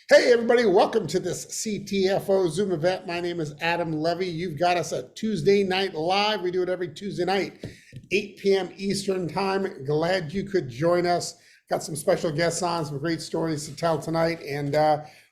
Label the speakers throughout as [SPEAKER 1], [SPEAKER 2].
[SPEAKER 1] Hey, everybody, welcome to this CTFO Zoom event. My name is Adam Levy. You've got us at Tuesday Night Live. We do it every Tuesday night, 8 p.m. Eastern Time. Glad you could join us. Got some special guests on, some great stories to tell tonight, and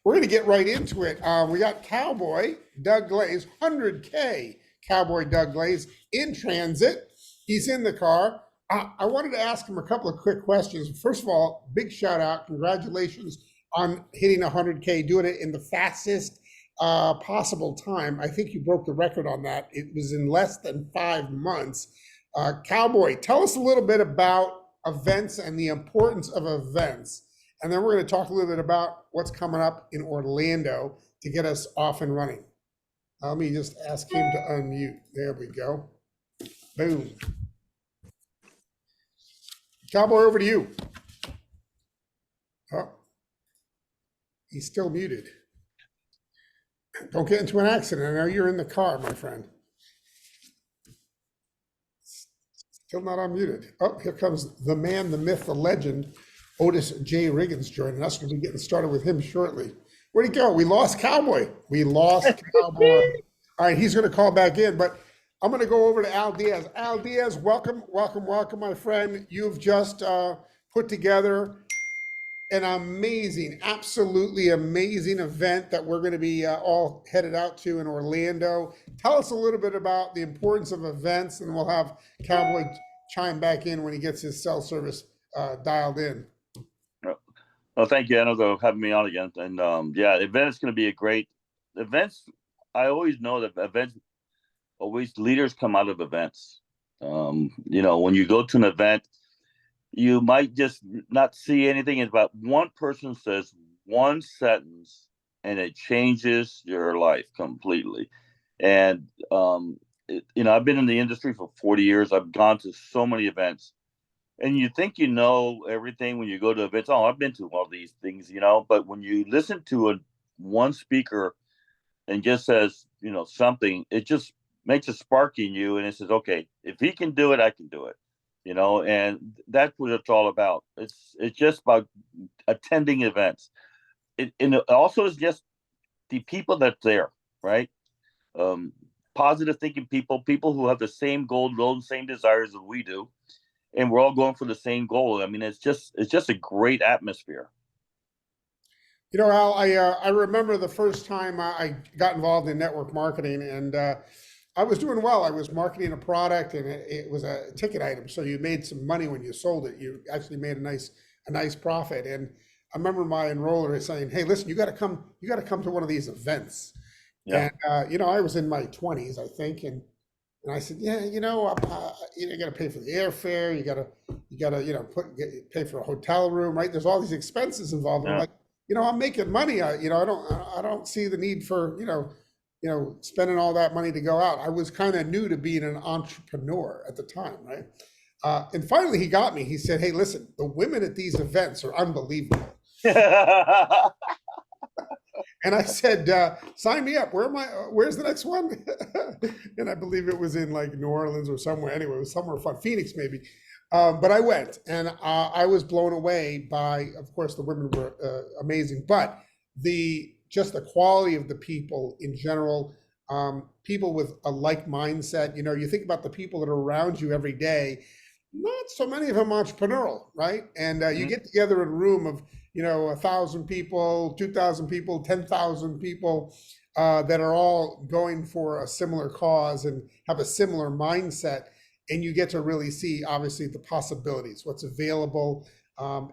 [SPEAKER 1] we're going to get right into it. We got Cowboy Doug Glaze, 100K Cowboy Doug Glaze in transit. He's in the car. I wanted to ask him a couple of quick questions. First of all, big shout out, congratulations on hitting 100K, doing it in the fastest possible time. I think you broke the record on that. It was in less than 5 months. Cowboy, tell us a little bit about events and the importance of events. And then we're going to talk a little bit about what's coming up in Orlando to get us off and running. Let me just ask him to unmute. There we go. Boom. Cowboy, over to you. Oh. He's still muted. Don't get into an accident. I know you're in the car, my friend. Still not unmuted. Oh, here comes the man, the myth, the legend, Otis J. Riggins joining us. We'll be getting started with him shortly. Where'd he go? We lost Cowboy. We lost Cowboy. All right, he's going to call back in, but I'm going to go over to Al Diaz. Al Diaz, welcome, welcome, welcome, my friend. You've just put together an amazing, absolutely amazing event that we're going to be all headed out to in Orlando. Tell us a little bit about the importance of events, and we'll have Cowboy chime back in when he gets his cell service dialed in.
[SPEAKER 2] Well, thank you, Anna, for having me on again. And yeah, the event is going to be a great events. I always know that events, always leaders come out of events. When you go to an event, you might just not see anything. It's about one person says one sentence and it changes your life completely. And, I've been in the industry for 40 years. I've gone to so many events, and you think you know everything when you go to events. Oh, I've been to all these things, but when you listen to one speaker and just says, something, it just makes a spark in you. And it says, okay, if he can do it, I can do it. And that's what it's all about. It's just about attending events. And it also is just the people that's there, right? Positive thinking people who have the same goal, those same desires that we do, and we're all going for the same goal. I mean, it's just a great atmosphere.
[SPEAKER 1] Al, I remember the first time I got involved in network marketing, and I was doing well. I was marketing a product, and it was a ticket item. So you made some money when you sold it. You actually made a nice profit. And I remember my enroller saying, "Hey, listen, you got to come to one of these events."
[SPEAKER 2] Yeah.
[SPEAKER 1] And I was in my 20s, I think, and I said, "Yeah, you got to pay for the airfare. You got to pay for a hotel room, right? There's all these expenses involved." And I'm like, I'm making money. I don't see the need for spending all that money to go out. I was kind of new to being an entrepreneur at the time, right? And finally, he got me. He said, "Hey, listen, the women at these events are unbelievable." And I said, "Sign me up. Where's the next one?" And I believe it was in like New Orleans or somewhere. Anyway, it was somewhere fun, Phoenix maybe. But I went, and I was blown away by, of course, the women were amazing, but just the quality of the people in general, people with a like mindset. You think about the people that are around you every day, not so many of them entrepreneurial, right? And you get together in a room of 1,000 people, 2,000 people, 10,000 people that are all going for a similar cause and have a similar mindset, and you get to really see, obviously, the possibilities, what's available,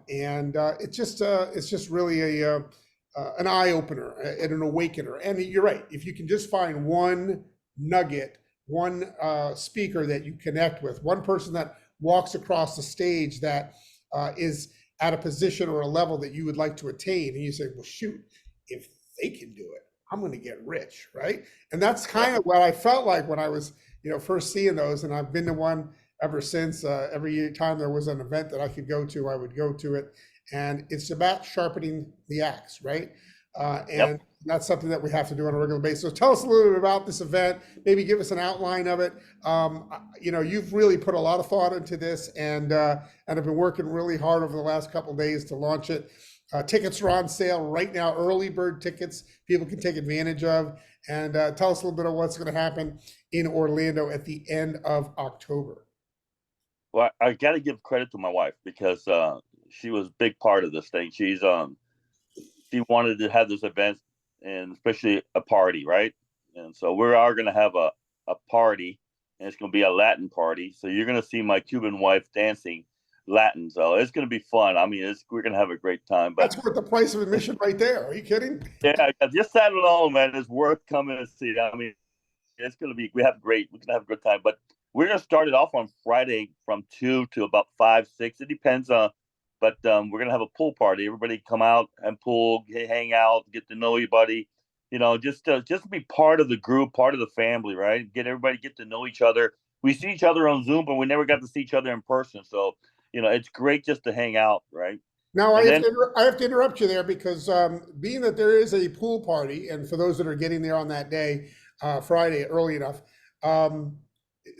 [SPEAKER 1] and it's just really an eye opener and an awakener. And you're right. If you can just find one nugget, one speaker that you connect with, one person that walks across the stage that is at a position or a level that you would like to attain, and you say, well, shoot, if they can do it, I'm going to get rich, right? And that's kind of what I felt like when I was, first seeing those, and I've been to one ever since. Every time there was an event that I could go to, I would go to it. And it's about sharpening the axe, right?
[SPEAKER 2] Yep.
[SPEAKER 1] And that's something that we have to do on a regular basis. So tell us a little bit about this event. Maybe give us an outline of it. You've really put a lot of thought into this, and have been working really hard over the last couple of days to launch it. Tickets are on sale right now, early bird tickets people can take advantage of. And tell us a little bit of what's going to happen in Orlando at the end of October.
[SPEAKER 2] Well, I got to give credit to my wife because she was a big part of this thing. She wanted to have this event and especially a party, right? And so we are going to have a party, and it's going to be a Latin party. So you're going to see my Cuban wife dancing Latin. So it's going to be fun. I mean, we're going to have a great time. But
[SPEAKER 1] That's worth the price of admission right there. Are you kidding?
[SPEAKER 2] yeah, just that alone, man, is worth coming to see. I mean, it's going to be, we're going to have a good time. But we're going to start it off on Friday from 2 to about 5, 6. It depends on, but we're going to have a pool party. Everybody come out and pool, hang out, get to know everybody. Just to be part of the group, part of the family, right? Get to know each other. We see each other on Zoom, but we never got to see each other in person. So, it's great just to hang out, right?
[SPEAKER 1] Now,
[SPEAKER 2] And then,
[SPEAKER 1] I have to interrupt you there because being that there is a pool party, and for those that are getting there on that day, Friday, early enough, um,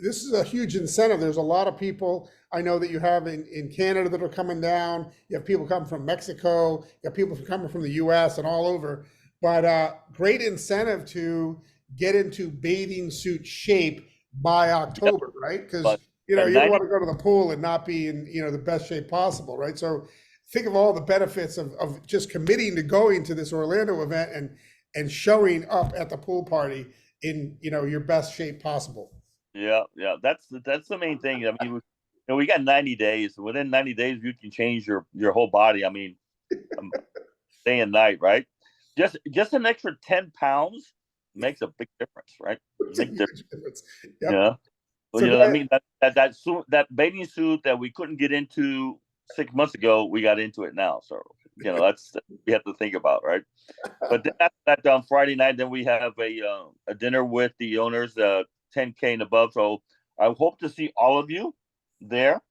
[SPEAKER 1] this is a huge incentive. There's a lot of people I know that you have in Canada that are coming down. You have people coming from Mexico. You have people coming from the US and all over. But great incentive to get into bathing suit shape by
[SPEAKER 2] yep,
[SPEAKER 1] October, right? Because
[SPEAKER 2] but
[SPEAKER 1] you
[SPEAKER 2] and
[SPEAKER 1] don't
[SPEAKER 2] 90,
[SPEAKER 1] want to go to the pool and not be in the best shape possible, right? So think of all the benefits of just committing to going to this Orlando event and showing up at the pool party in your best shape possible.
[SPEAKER 2] yeah, that's the main thing. I mean, we got 90 days. Within 90 days, you can change your whole body. I mean, day and night, right? Just an extra 10 pounds makes a big difference, right?
[SPEAKER 1] It's a
[SPEAKER 2] Big difference.
[SPEAKER 1] huge difference. Yep.
[SPEAKER 2] Yeah. Well,
[SPEAKER 1] So
[SPEAKER 2] I
[SPEAKER 1] that,
[SPEAKER 2] mean that bathing suit that we couldn't get into 6 months ago, we got into it now. So that's we have to think about, right? But then after that, on Friday night, then we have a dinner with the owners, 10K and above. So I hope to see all of you there,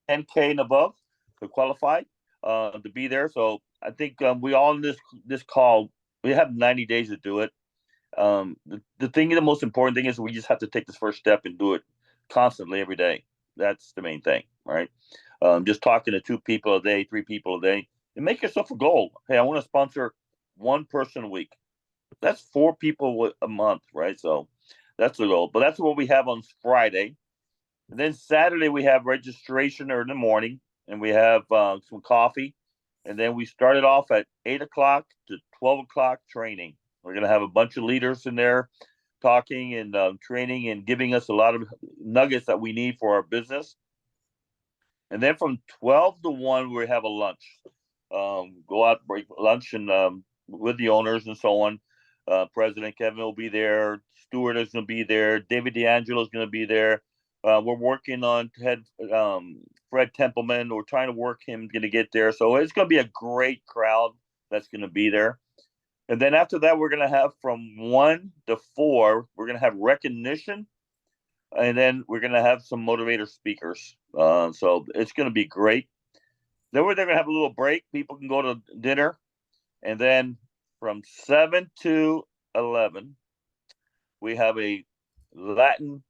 [SPEAKER 2] 10K and above to qualify to be there. So I think we all in this call, we have 90 days to do it. The most important thing is we just have to take this first step and do it constantly every day. That's the main thing, right? Just talking to 2 people a day, 3 people a day, and make yourself a goal. Hey, I want to sponsor 1 person a week. That's 4 people a month, right? So that's the goal. But that's what we have on Friday. And then Saturday we have registration in the morning, and we have some coffee, and then we started off at 8 o'clock to 12 o'clock training. We're going to have a bunch of leaders in there talking and training and giving us a lot of nuggets that we need for our business. And then from 12 to 1, we have a lunch. Go out, break lunch, and with the owners and so on. President Kevin will be there. Stewart is going to be there. David D'Angelo is going to be there. We're working on Fred Templeman. We're trying to work him to get there. So it's going to be a great crowd that's going to be there. And then after that, we're going to have from 1 to 4, we're going to have recognition. And then we're going to have some motivator speakers. So it's going to be great. Then we're going to have a little break. People can go to dinner. And then from 7 to 11, we have a Latin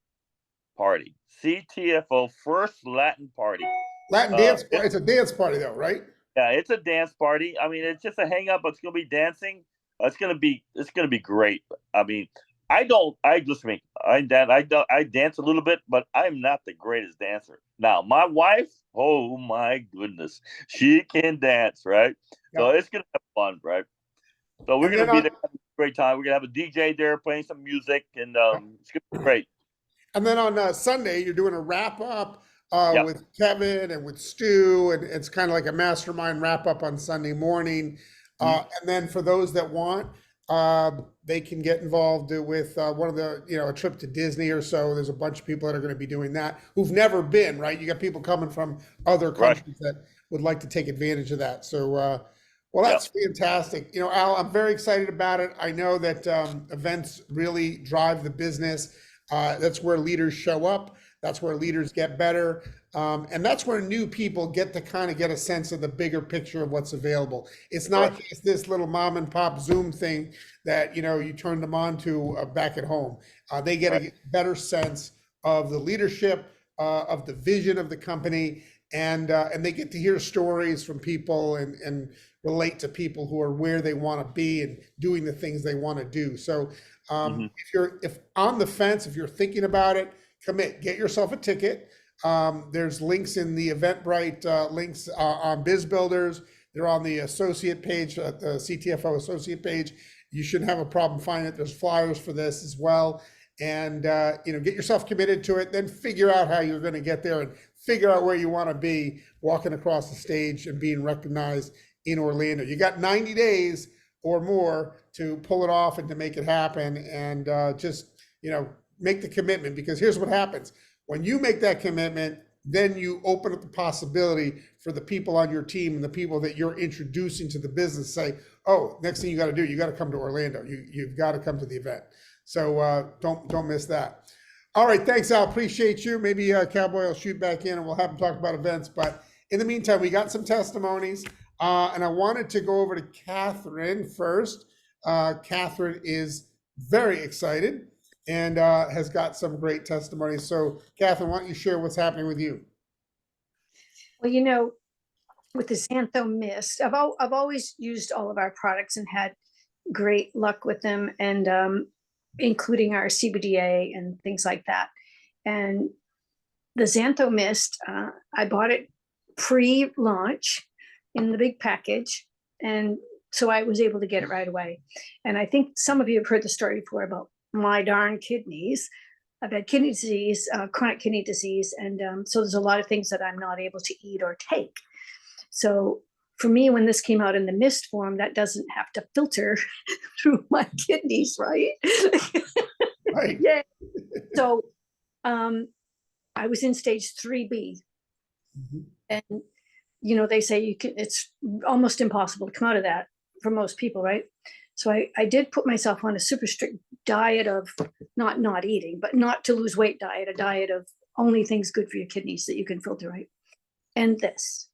[SPEAKER 2] party. CTFO first Latin party.
[SPEAKER 1] Latin dance. It's a dance party though, right?
[SPEAKER 2] Yeah, it's a dance party. I mean, it's just a hang up, but it's gonna be dancing. It's gonna be great. I mean, I dance a little bit, but I'm not the greatest dancer. Now, my wife, oh my goodness, she can dance, right?
[SPEAKER 1] Yeah.
[SPEAKER 2] So it's gonna have fun, right? So we're gonna be there, having a great time. We're gonna have a DJ there playing some music, and it's gonna be great.
[SPEAKER 1] And then on Sunday, you're doing a wrap up
[SPEAKER 2] Yep.
[SPEAKER 1] with Kevin and with Stu, and it's kind of like a mastermind wrap up on Sunday morning. And then for those that want, they can get involved with one of the, a trip to Disney or so. There's a bunch of people that are going to be doing that who've never been, right? You got people coming from other
[SPEAKER 2] Right.
[SPEAKER 1] countries that would like to take advantage of that. So, well, that's fantastic. Al, I'm very excited about it. I know that events really drive the business. That's where leaders show up. That's where leaders get better. And that's where new people get to kind of get a sense of the bigger picture of what's available. It's not just this little mom and pop Zoom thing that, you know, you turn them on to back at home. They get
[SPEAKER 2] Right.
[SPEAKER 1] a better sense of the leadership, of the vision of the company, and they get to hear stories from people and relate to people who are where they want to be and doing the things they want to do. So
[SPEAKER 2] Mhm.
[SPEAKER 1] if on the fence, if you're thinking about it, commit, get yourself a ticket. There's links in the Eventbrite links on Biz Builders. They're on the associate page, the CTFO associate page. You shouldn't have a problem finding it. There's flyers for this as well. And you know, get yourself committed to it. Then figure out how you're going to get there and figure out where you want to be walking across the stage and being recognized in Orlando. You got 90 days or more to pull it off and to make it happen. And just, you know, make the commitment, because here's what happens. When you make that commitment, then you open up the possibility for the people on your team and the people that you're introducing to the business say, oh, next thing you got to do, you got to come to Orlando. You've got to come to the event. So don't miss that. All right, thanks, Al. Appreciate you. Maybe Cowboy will shoot back in and we'll have him talk about events. But in the meantime, we got some testimonies, and I wanted to go over to Catherine first. Catherine is very excited and has got some great testimonies. So, Catherine, why don't you share what's happening with you?
[SPEAKER 3] Well, you know, with the Xantho Mist, I've always used all of our products and had great luck with them, and including our CBDA and things like that. And the Xantho Mist, I bought it pre-launch in the big package, and so I was able to get it right away. And I think some of you have heard the story before about my darn kidneys. I've had kidney disease, chronic kidney disease, and so there's a lot of things that I'm not able to eat or take. So for me, when this came out in the mist form, that doesn't have to filter through my kidneys, right?
[SPEAKER 1] Right.
[SPEAKER 3] Yeah. So I was in stage 3B, and you know, they say it's almost impossible to come out of that for most people, right? So I did put myself on a super strict diet of not eating, but not to lose weight diet, a diet of only things good for your kidneys that you can filter, right? And this,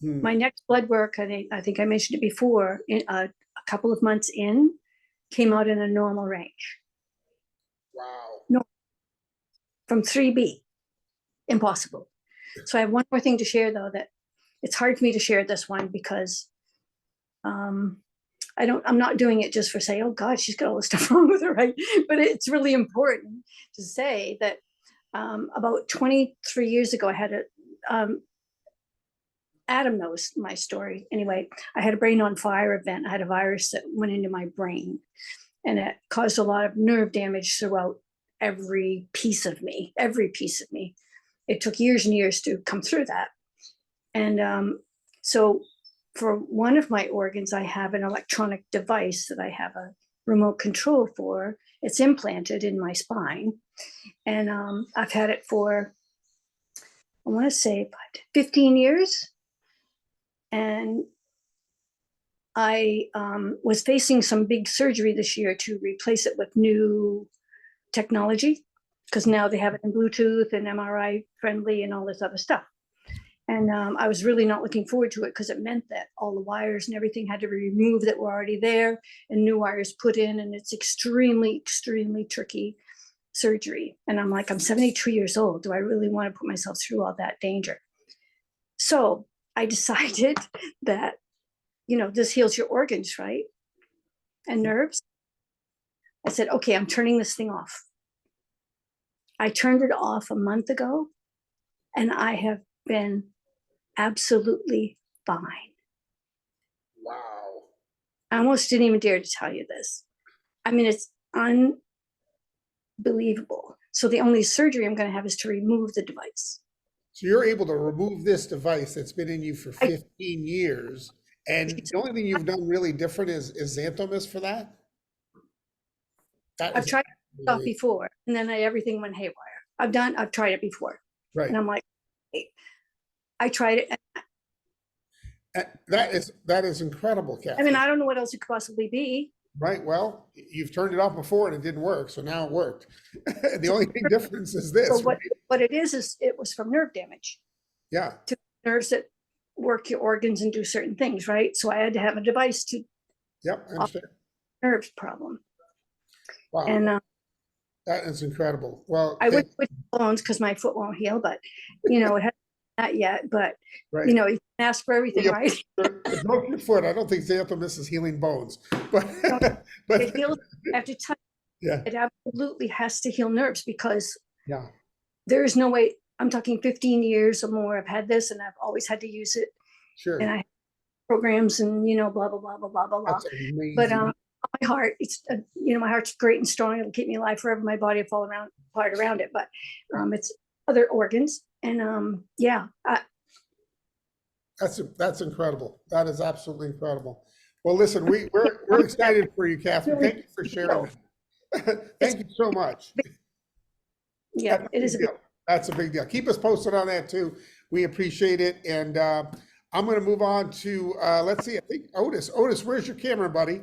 [SPEAKER 3] my next blood work, I think I mentioned it before, in a couple of months in, came out in a normal range.
[SPEAKER 1] Wow.
[SPEAKER 3] No, from 3B, impossible. So I have one more thing to share, though, that it's hard for me to share this one because I'm not doing it just for say, oh God, she's got all this stuff wrong with her, right? But it's really important to say that about 23 years ago, I had Adam knows my story. Anyway, I had a brain on fire event. I had a virus that went into my brain, and it caused a lot of nerve damage throughout every piece of me. It took years and years to come through that. And so for one of my organs, I have an electronic device that I have a remote control for. It's implanted in my spine. And I've had it for, I want to say, about 15 years. And I was facing some big surgery this year to replace it with new technology, because now they have it in Bluetooth and MRI friendly and all this other stuff. And I was really not looking forward to it, because it meant that all the wires and everything had to be removed that were already there and new wires put in. And it's extremely, extremely tricky surgery. And I'm like, I'm 72 years old. Do I really want to put myself through all that danger? So I decided that, you know, this heals your organs, right? And nerves. I said, okay, I'm turning this thing off. I turned it off a month ago, and I have been absolutely fine.
[SPEAKER 1] Wow.
[SPEAKER 3] I almost didn't even dare to tell you this. I mean, it's unbelievable. So the only surgery I'm going to have is to remove the device.
[SPEAKER 1] So you're able to remove this device that's been in you for 15 years, and the only thing you've done really different is Xantho Mist for that?
[SPEAKER 3] I've tried stuff before, and then everything went haywire. I've tried it before.
[SPEAKER 1] Right.
[SPEAKER 3] And I'm like, hey, I tried it.
[SPEAKER 1] That is incredible, Kathy.
[SPEAKER 3] I mean, I don't know what else it could possibly be.
[SPEAKER 1] Right. Well, you've turned it off before and it didn't work, so now it worked. The only thing difference is
[SPEAKER 3] So
[SPEAKER 1] this, right?
[SPEAKER 3] what it is it was from nerve damage
[SPEAKER 1] Yeah.
[SPEAKER 3] to nerves that work your organs and do certain things, right? So I had to have a device to
[SPEAKER 1] Yep. I understand.
[SPEAKER 3] nerves problem.
[SPEAKER 1] Wow.
[SPEAKER 3] And
[SPEAKER 1] That is incredible. Well,
[SPEAKER 3] I would switch bones because my foot won't heal, but it hasn't that yet. But
[SPEAKER 1] right.
[SPEAKER 3] you can ask for everything,
[SPEAKER 1] Yeah,
[SPEAKER 3] right?
[SPEAKER 1] it broke your foot. I don't think xanthomas is healing bones, but but
[SPEAKER 3] It heals after time.
[SPEAKER 1] yeah,
[SPEAKER 3] It absolutely has to heal nerves because
[SPEAKER 1] yeah,
[SPEAKER 3] there is no way. I'm talking 15 years or more. I've had this, and I've always had to use it.
[SPEAKER 1] sure.
[SPEAKER 3] And I have programs, and blah blah blah blah blah blah blah.
[SPEAKER 1] That's amazing.
[SPEAKER 3] But my heart, it's my heart's great and strong. It'll keep me alive forever. My body will fall apart around it, but it's other organs, and yeah.
[SPEAKER 1] That's incredible. That is absolutely incredible. Well, listen, we're excited for you, Catherine. Thank you for sharing. Thank you so much.
[SPEAKER 3] Yeah, it is.
[SPEAKER 1] That's a big deal. Keep us posted on that too. We appreciate it. And I'm going to move on to let's see. I think Otis. Otis, where's your camera, buddy?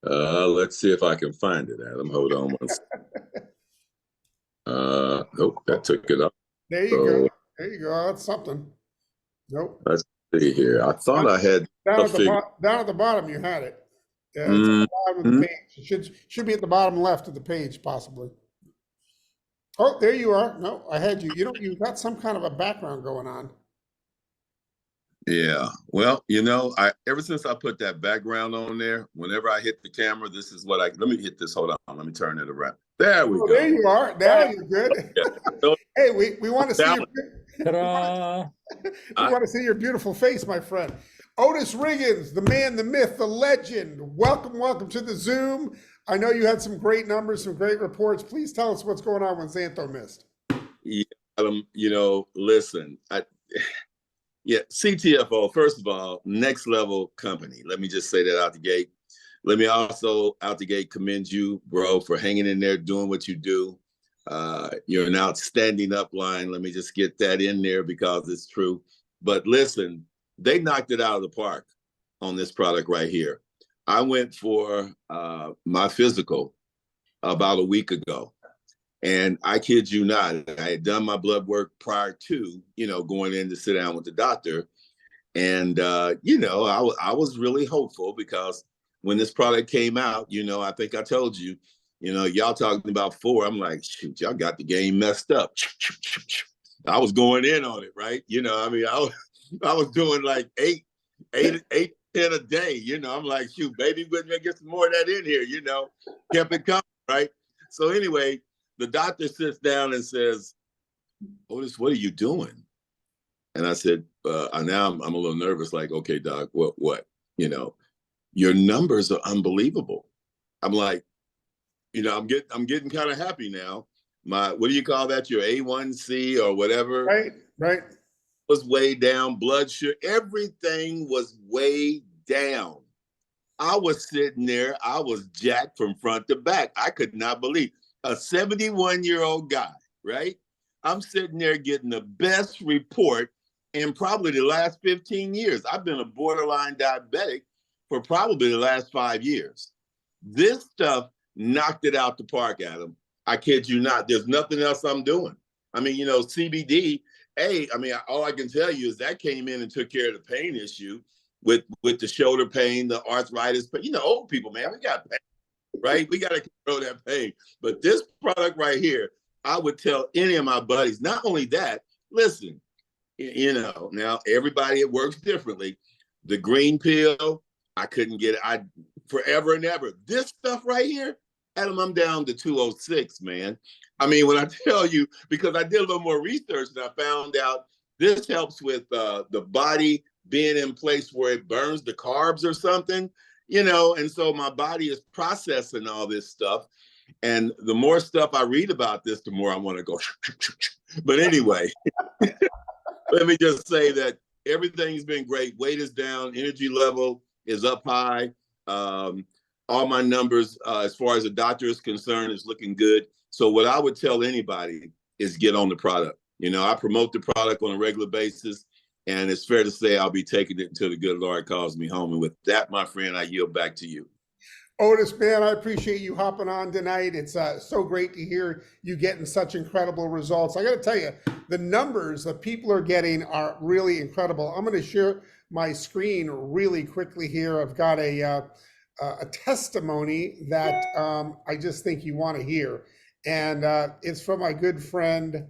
[SPEAKER 4] Let's see if I can find it, Adam. Hold on one second. Nope, that took it up.
[SPEAKER 1] There you go. There you go. That's something. Nope.
[SPEAKER 4] Let's see here. I thought I had
[SPEAKER 1] down at the bottom. You had it. Yeah, it's at the bottom of the page. It should be at the bottom left of the page, possibly. Oh, there you are. No, I had you. You've got some kind of a background going on.
[SPEAKER 4] Yeah. Well, ever since I put that background on there, whenever I hit the camera, this is what let me hit this. Hold on. Let me turn it around. There we go.
[SPEAKER 1] There you are. Now you're good.
[SPEAKER 4] Yeah.
[SPEAKER 1] Hey, we want to see your,
[SPEAKER 5] Ta-da!
[SPEAKER 1] we want to see your beautiful face, my friend. Otis Riggins, the man, the myth, the legend. Welcome to the Zoom. I know you had some great numbers, some great reports. Please tell us what's going on with Xantho Mist.
[SPEAKER 4] Yeah, listen, CTFO, first of all, next level company. Let me just say that out the gate. Let me also out the gate commend you, bro, for hanging in there, doing what you do. You're an outstanding upline. Let me just get that in there because it's true. But listen, they knocked it out of the park on this product right here. I went for my physical about a week ago. And I kid you not, I had done my blood work prior to, going in to sit down with the doctor. And, I was really hopeful because when this product came out, I think I told you, y'all talking about 4. I'm like, shoot, y'all got the game messed up. I was going in on it, right? I was doing like 8, 10 a day. I'm like, shoot, baby, we're gonna get some more of that in here, kept it coming, right? So anyway, the doctor sits down and says, Otis, what are you doing? And I said, now I'm a little nervous, like, okay, doc, what? Your numbers are unbelievable. I'm like, I'm getting kind of happy now. What do you call that? Your A1C or whatever.
[SPEAKER 1] Right.
[SPEAKER 4] Was way down, blood sugar, everything was way down. I was sitting there, I was jacked from front to back. I could not believe a 71-year-old guy, right? I'm sitting there getting the best report in probably the last 15 years. I've been a borderline diabetic for probably the last 5 years. This stuff knocked it out the park, Adam. I kid you not. There's nothing else I'm doing. CBD, all I can tell you is that came in and took care of the pain issue with the shoulder pain, the arthritis. But, old people, man, we got pain, right? We got to control that pain. But this product right here, I would tell any of my buddies, not only that, listen, now everybody, it works differently. The green pill, I couldn't get it. Forever and ever. This stuff right here, Adam, I'm down to 206, man. When I tell you, because I did a little more research and I found out this helps with the body being in place where it burns the carbs or something, and so my body is processing all this stuff. And the more stuff I read about this, the more I want to go. But anyway, let me just say that everything's been great. Weight is down, energy level is up high. All my numbers, as far as the doctor is concerned, is looking good. So what I would tell anybody is get on the product. I promote the product on a regular basis, and it's fair to say I'll be taking it until the good Lord calls me home. And with that, my friend, I yield back to you.
[SPEAKER 1] Otis, man, I appreciate you hopping on tonight. It's so great to hear you getting such incredible results. I got to tell you, the numbers that people are getting are really incredible. I'm going to share my screen really quickly here. I've got a testimony that I just think you want to hear. And it's from my good friend,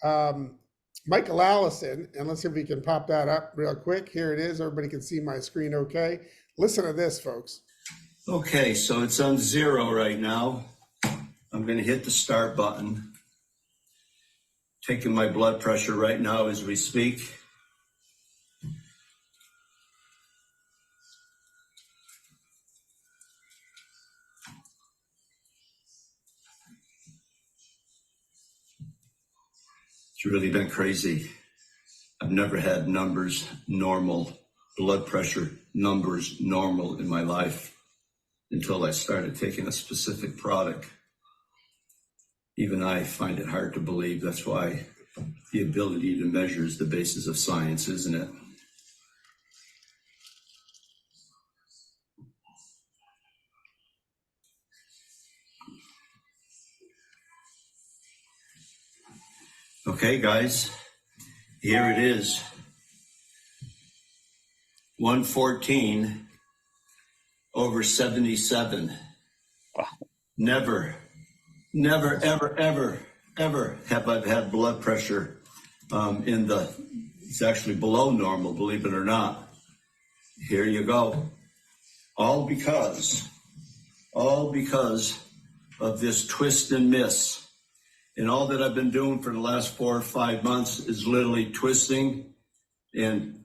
[SPEAKER 1] Michael Allison. And let's see if we can pop that up real quick. Here it is. Everybody can see my screen okay. Listen to this, folks.
[SPEAKER 5] Okay, so it's on 0 right now. I'm going to hit the start button. Taking my blood pressure right now as we speak. It's really been crazy. I've never had numbers normal, blood pressure numbers normal in my life until I started taking a specific product. Even I find it hard to believe. That's why the ability to measure is the basis of science, isn't it? Okay, guys, here it is. 114 over 77. Never, ever have I had blood pressure it's actually below normal, believe it or not. Here you go. All because of this twist and miss. And all that I've been doing for the last 4 or 5 months is literally twisting and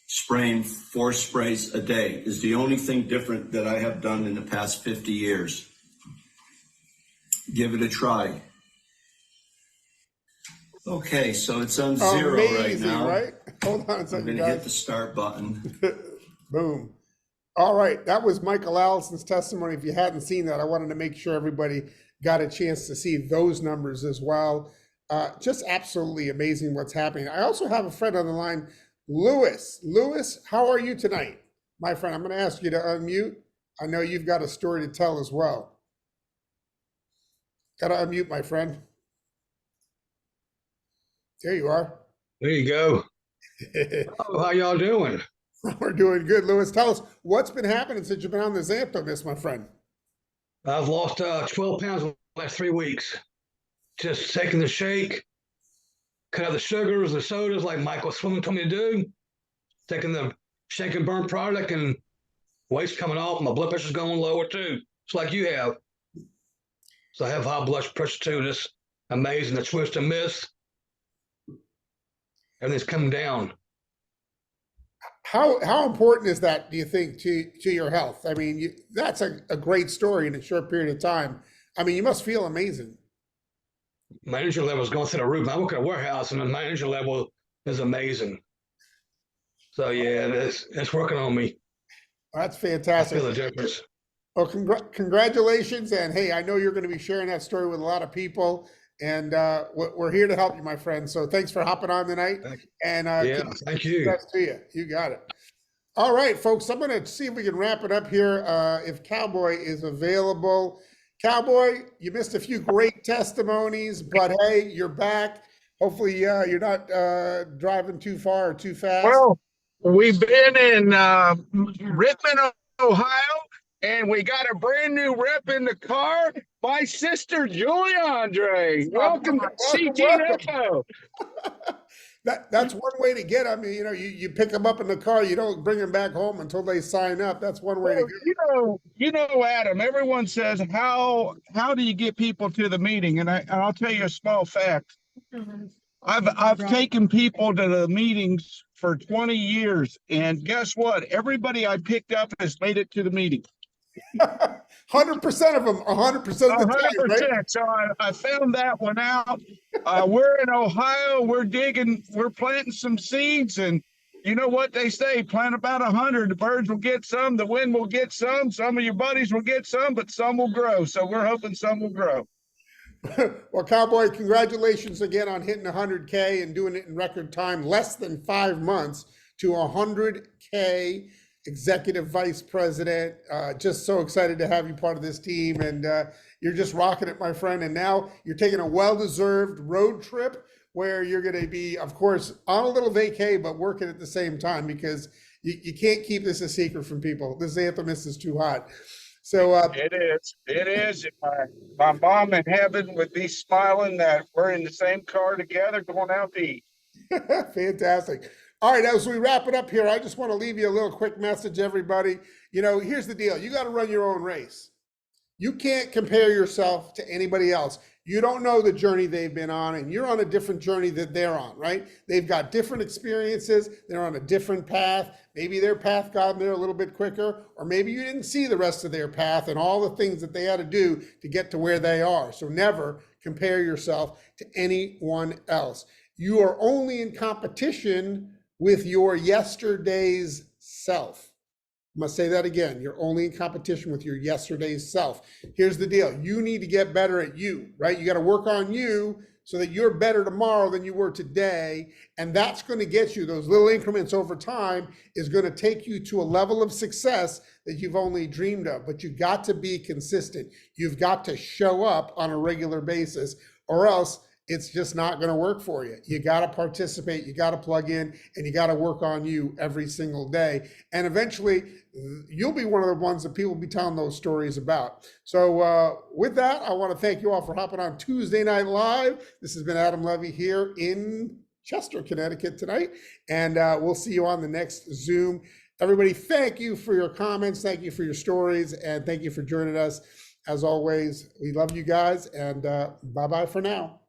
[SPEAKER 5] spraying 4 sprays a day is the only thing different that I have done in the past 50 years. Give it a try. Okay, so it's on 0 right now.
[SPEAKER 1] Right? Hold on a
[SPEAKER 5] I'm
[SPEAKER 1] second,
[SPEAKER 5] going to
[SPEAKER 1] guys.
[SPEAKER 5] hit the start button.
[SPEAKER 1] Boom. All right, that was Michael Allison's testimony. If you hadn't seen that, I wanted to make sure everybody got a chance to see those numbers as well. Just absolutely amazing what's happening. I also have a friend on the line, Lewis. Lewis, how are you tonight? My friend, I'm going to ask you to unmute. I know you've got a story to tell as well. Got to unmute, my friend. There you are.
[SPEAKER 6] There you go. Oh, how y'all doing?
[SPEAKER 1] We're doing good, Lewis. Tell us what's been happening since you've been on the Xanthomist, my friend.
[SPEAKER 6] I've lost 12 pounds in the last 3 weeks. Just taking the shake, cut out the sugars, the sodas, like Michael Swimming told me to do. Taking the shake and burn product, and weight's coming off. My blood pressure's going lower too. It's like you have. So I have high blood pressure too. It's amazing. The twist and miss. Everything's coming down.
[SPEAKER 1] How important is that, do you think, to your health? I mean, that's a great story in a short period of time. I mean, you must feel amazing.
[SPEAKER 6] My energy level is going through the roof. I work at a warehouse, and my energy level is amazing. So yeah, it's working on me.
[SPEAKER 1] That's
[SPEAKER 6] I
[SPEAKER 1] fantastic.
[SPEAKER 6] feel the difference.
[SPEAKER 1] Well, congratulations. And hey, I know you're going to be sharing that story with a lot of people. And we're here to help you, my friend. So thanks for hopping on tonight. And
[SPEAKER 6] Yeah, thank you.
[SPEAKER 1] success to you. You got it. All right, folks, I'm going to see if we can wrap it up here. If Cowboy is available. Cowboy, you missed a few great testimonies, but hey, you're back. Hopefully you're not driving too far or too fast.
[SPEAKER 7] Well, we've been in Richmond, Ohio, and we got a brand new rep in the car. My sister, Julie Andre. Welcome to CTFO.
[SPEAKER 1] That's one way to get them. You know, you pick them up in the car. You don't bring them back home until they sign up. That's one way to go.
[SPEAKER 7] You know, Adam. Everyone says how do you get people to the meeting? And I'll tell you a small fact. I've taken people to the meetings for 20 years, and guess what? Everybody I picked up has made it to the meeting.
[SPEAKER 1] 100% of them, 100% of the time, right?
[SPEAKER 7] 100%. So I found that one out. We're in Ohio. We're planting some seeds, and you know what they say: plant about 100. The birds will get some. The wind will get some. Some of your buddies will get some, but some will grow. So we're hoping some will grow.
[SPEAKER 1] Well, Cowboy, congratulations again on hitting 100K and doing it in record time, less than 5 months to 100K. Executive Vice President. Just so excited to have you part of this team, and you're just rocking it, my friend. And now you're taking a well-deserved road trip where you're going to be, of course, on a little vacay, but working at the same time, because you can't keep this a secret from people. This Anthemis is too hot. So
[SPEAKER 7] It is. It is. If my mom in heaven would be smiling that we're in the same car together going out to eat.
[SPEAKER 1] fantastic. All right, as we wrap it up here, I just want to leave you a little quick message, everybody. You know, here's the deal. You got to run your own race. You can't compare yourself to anybody else. You don't know the journey they've been on, and you're on a different journey that they're on, right? They've got different experiences. They're on a different path. Maybe their path got them there a little bit quicker, or maybe you didn't see the rest of their path and all the things that they had to do to get to where they are. So never compare yourself to anyone else. You are only in competition with your yesterday's self. I'm going to say that again. You're only in competition with your yesterday's self. Here's the deal. You need to get better at you, right? You got to work on you so that you're better tomorrow than you were today. And that's going to get you those little increments over time, is going to take you to a level of success that you've only dreamed of. But you've got to be consistent. You've got to show up on a regular basis, or else it's just not going to work for you. You got to participate, you got to plug in, and you got to work on you every single day. And eventually you'll be one of the ones that people will be telling those stories about. So with that, I want to thank you all for hopping on Tuesday Night Live. This has been Adam Levy here in Chester, Connecticut tonight. And we'll see you on the next Zoom. Everybody, thank you for your comments. Thank you for your stories. And thank you for joining us. As always, we love you guys. And bye-bye for now.